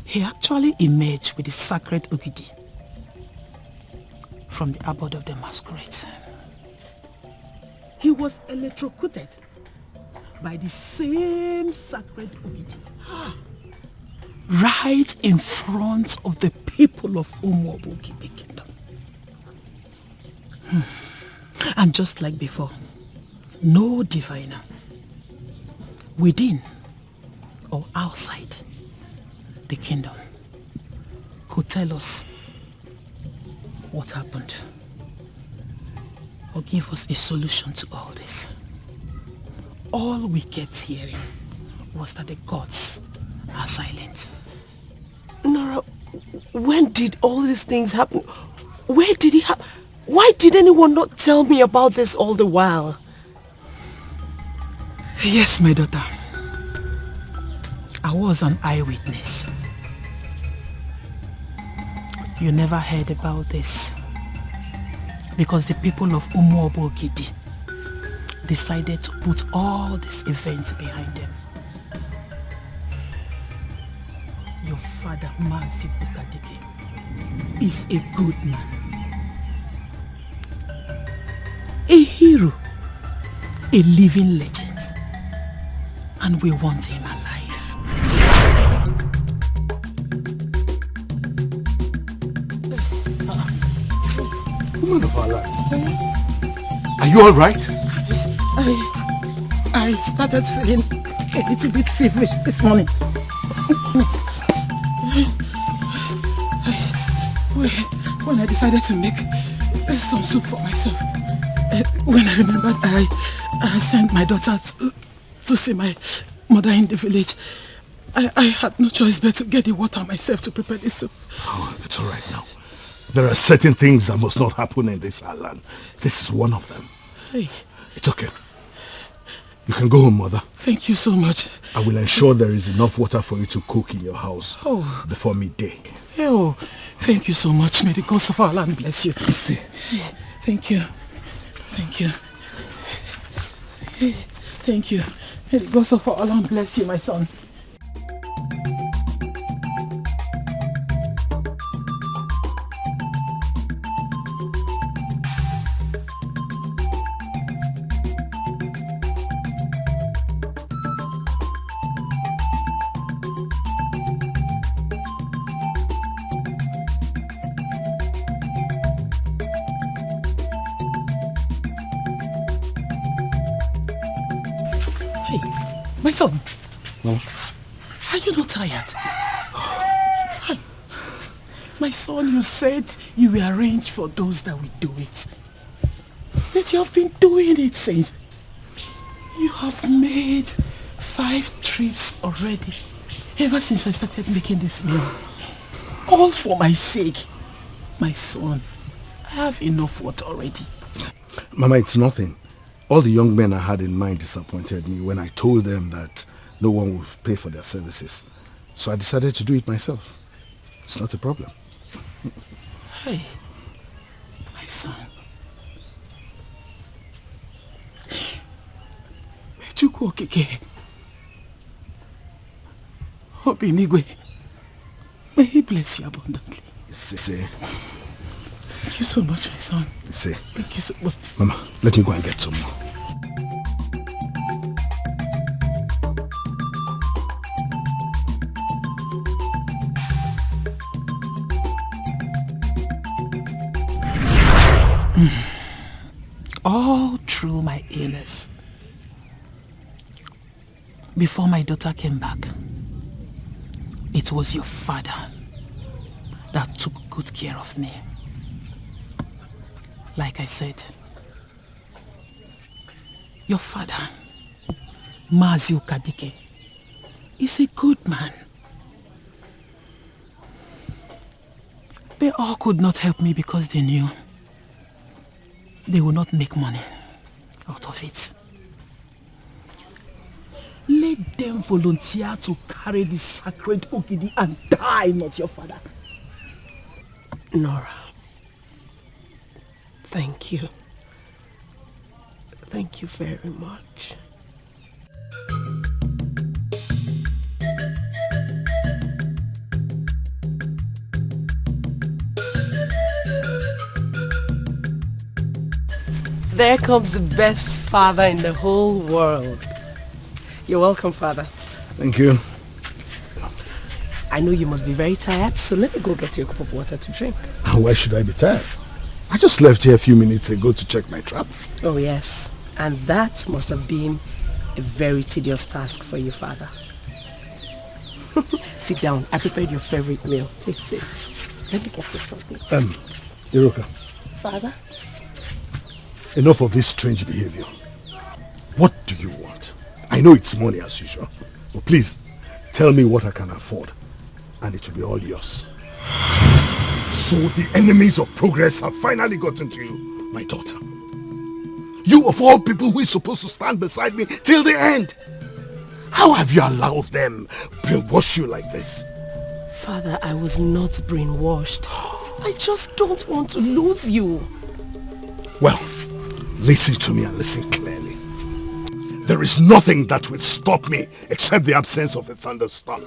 He actually emerged with the sacred Ogidi from the abode of the masquerade. He was electrocuted by the same sacred Ogidi right in front of the people of Umuobogidi Kingdom. And just like before, no diviner, within or outside the kingdom, could tell us what happened or give us a solution to all this. All we kept hearing was that the gods are silent. Nora, when did all these things happen? Where did it happen? Why did anyone not tell me about this all the while? Yes, my daughter. I was an eyewitness. You never heard about this because the people of Umuobogidi decided to put all these events behind them. Your father, Mansi Dikeh, is a good man. A hero. A living legend. And we want him alive. Woman of Allah, are you all right? I started feeling a little bit feverish this morning. When I decided to make some soup for myself, when I remembered I sent my daughter to see my mother in the village, I had no choice but to get the water myself to prepare the soup. Oh, it's all right now. There are certain things that must not happen in this island. This is one of them. Hey. It's okay. You can go home, mother. Thank you so much. I will ensure there is enough water for you to cook in your house before midday. Oh, thank you so much. May the gods of our land bless you. See. Thank you. Thank you. Thank you. May the gods of our land bless you, my son. My son. No. Are you not tired? My son, you said you will arrange for those that will do it. But you have been doing it since. You have made 5 trips already. Ever since I started making this meal. All for my sake. My son, I have enough water already. Mama, it's nothing. All the young men I had in mind disappointed me when I told them that no one would pay for their services. So I decided to do it myself. It's not a problem. Hey, my son. Chukwu Okike. Obinigwe. May he bless you abundantly. Say. Thank you so much, my son. Say. Thank you so much. Mama, let me go and get some more. All through my illness, before my daughter came back, it was your father that took good care of me. Like I said, your father, Mazi Dikeh, is a good man. They all could not help me because they knew they will not make money out of it. Let them volunteer to carry the sacred Ogidi and die, not your father. Nora, thank you. Thank you very much. There comes the best father in the whole world. You're welcome, Father. Thank you. I know you must be very tired, so let me go get you a cup of water to drink. Why should I be tired? I just left here a few minutes ago to check my trap. Oh yes, and that must have been a very tedious task for you, Father. Sit down. I prepared your favorite meal. Please sit. Let me get you something. Iroka. Father? Enough of this strange behavior. What do you want? I know it's money as usual, but please tell me what I can afford and it will be all yours. So the enemies of progress have finally gotten to you, my daughter. You of all people who is supposed to stand beside me till the end. How have you allowed them brainwash you like this? Father, I was not brainwashed. I just don't want to lose you. Well, listen to me and listen clearly. There is nothing that will stop me except the absence of a thunderstorm.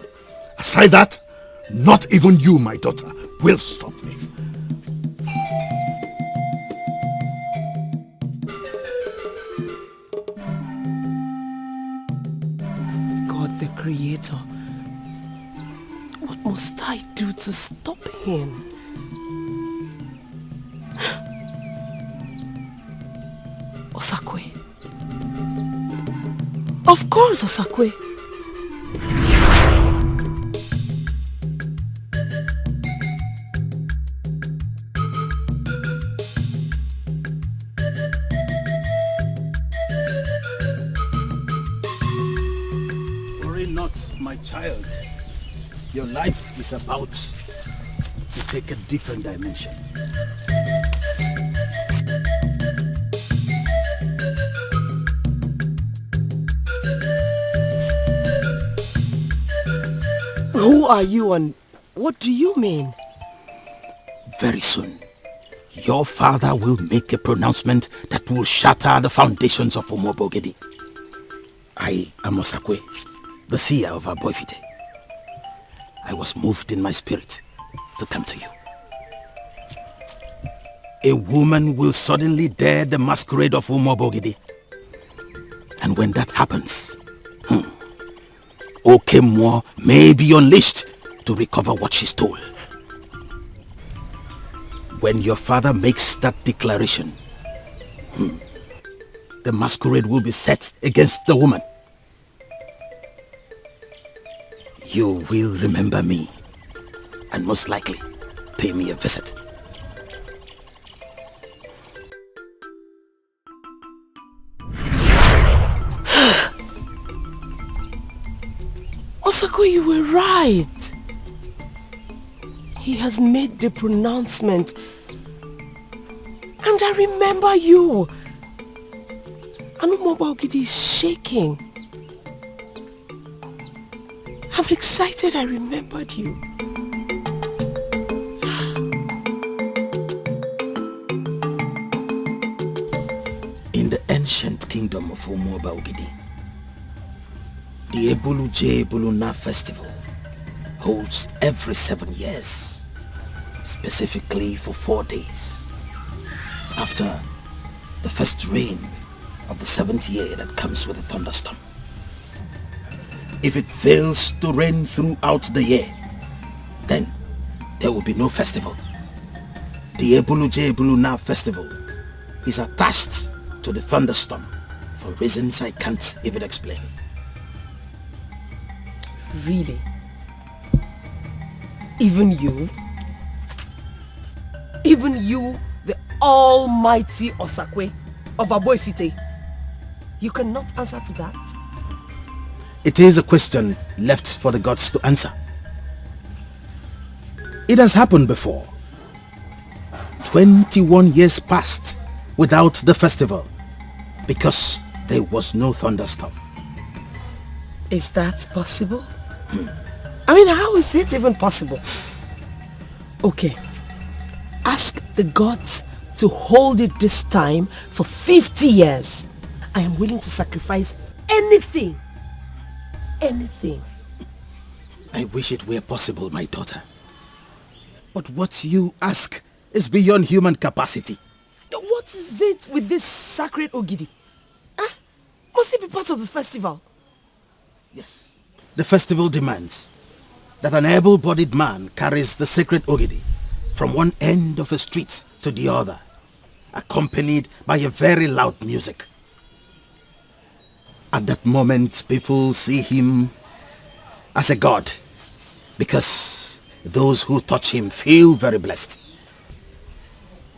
Aside that, not even you, my daughter, will stop me. God the Creator, what must I do to stop him? Osakwe. Of course, Osakwe. Worry not, my child. Your life is about to take a different dimension. Who are you and what do you mean? Very soon, your father will make a pronouncement that will shatter the foundations of Umobogedi. I am Osakwe, the seer of Aboifite. I was moved in my spirit to come to you. A woman will suddenly dare the masquerade of Umobogedi. And when that happens, Okemwo may be unleashed to recover what she stole. When your father makes that declaration, the masquerade will be set against the woman. you will remember me and most likely pay me a visit. Osako, you were right. He has made the pronouncement. And I remember you. Anumoba Ogidi is shaking. I'm excited I remembered you. In the ancient kingdom of Umuoba Ogidi, the Ebulu festival holds every 7 years, specifically for 4 days. After the first rain of the 7th year that comes with a thunderstorm. If it fails to rain throughout the year, then there will be no festival. The Ebulu festival is attached to the thunderstorm for reasons I can't even explain. Really? Even you? Even you, the almighty Osakwe of Aboifite? You cannot answer to that? It is a question left for the gods to answer. It has happened before. 21 years passed without the festival because there was no thunderstorm. Is that possible? I mean, how is it even possible? Okay, ask the gods to hold it this time for 50 years. I am willing to sacrifice anything. Anything. I wish it were possible, my daughter. But what you ask is beyond human capacity. What is it with this sacred Ogidi? Huh? Must it be part of the festival? Yes. The festival demands that an able-bodied man carries the sacred Ogidi from one end of a street to the other, accompanied by a very loud music. At that moment, people see him as a god, because those who touch him feel very blessed.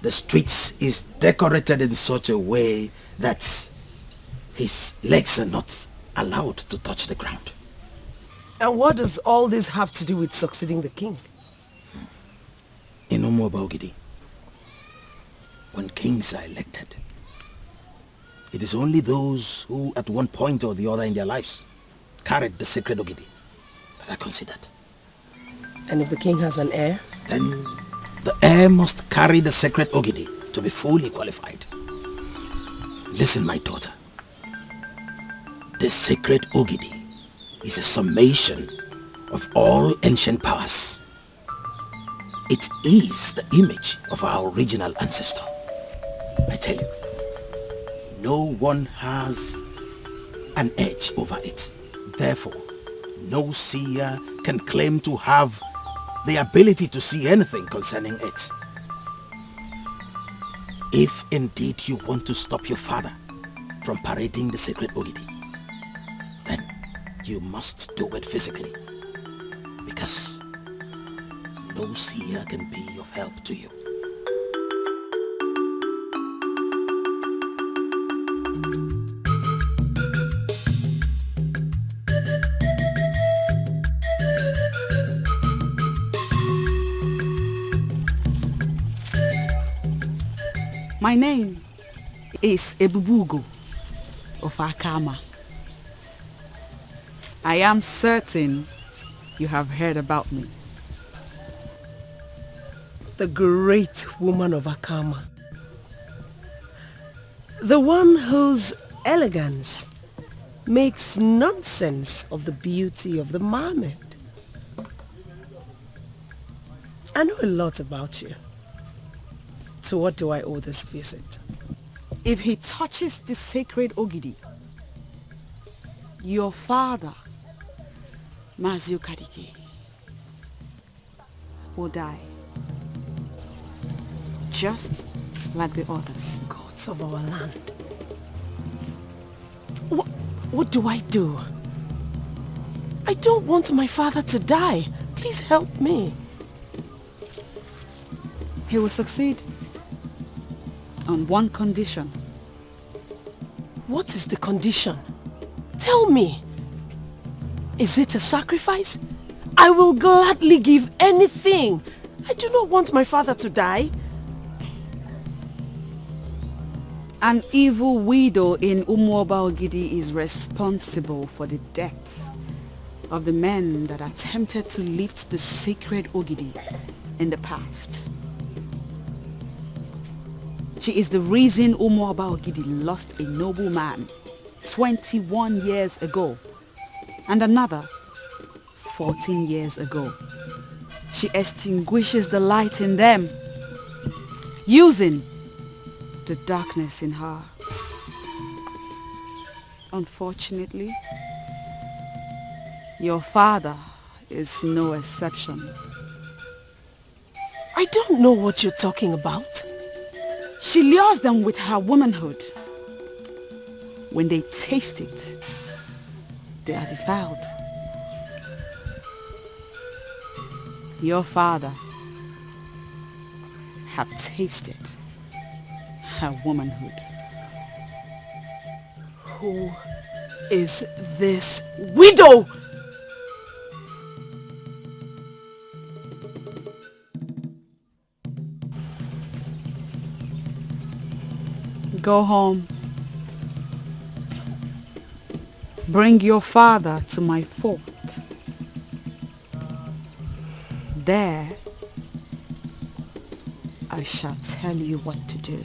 The streets is decorated in such a way that his legs are not allowed to touch the ground. And what does all this have to do with succeeding the king? In Umuoba Ogidi, when kings are elected, it is only those who at one point or the other in their lives carried the sacred Ogidi that are considered. And if the king has an heir? Then the heir must carry the sacred Ogidi to be fully qualified. Listen, my daughter. The sacred Ogidi is a summation of all ancient powers. It is the image of our original ancestor. I tell you, no one has an edge over it. Therefore, no seer can claim to have the ability to see anything concerning it. If indeed you want to stop your father from parading the sacred Ogidi, then you must do it physically, because no seer can be of help to you. My name is Ebubugo of Akama. I am certain you have heard about me. The great woman of Akama. The one whose elegance makes nonsense of the beauty of the mermaid. I know a lot about you. To what do I owe this visit? If he touches the sacred Ogidi, your father, Mazio Dikeh, will die. Just like the others. Gods of our land. What do I do? I don't want my father to die. Please help me. He will succeed on one condition. What is the condition? Tell me. Is it a sacrifice? I will gladly give anything. I do not want my father to die. An evil widow in Umuoba Ogidi is responsible for the death of the men that attempted to lift the sacred Ogidi in the past. She is the reason Umuoba Ogidi lost a noble man 21 years ago and another 14 years ago. She extinguishes the light in them, using the darkness in her. Unfortunately, your father is no exception. I don't know what you're talking about. She lures them with her womanhood. When they taste it, they are defiled. Your father have tasted her womanhood. Who is this widow? Go home. Bring your father to my fort. There, I shall tell you what to do.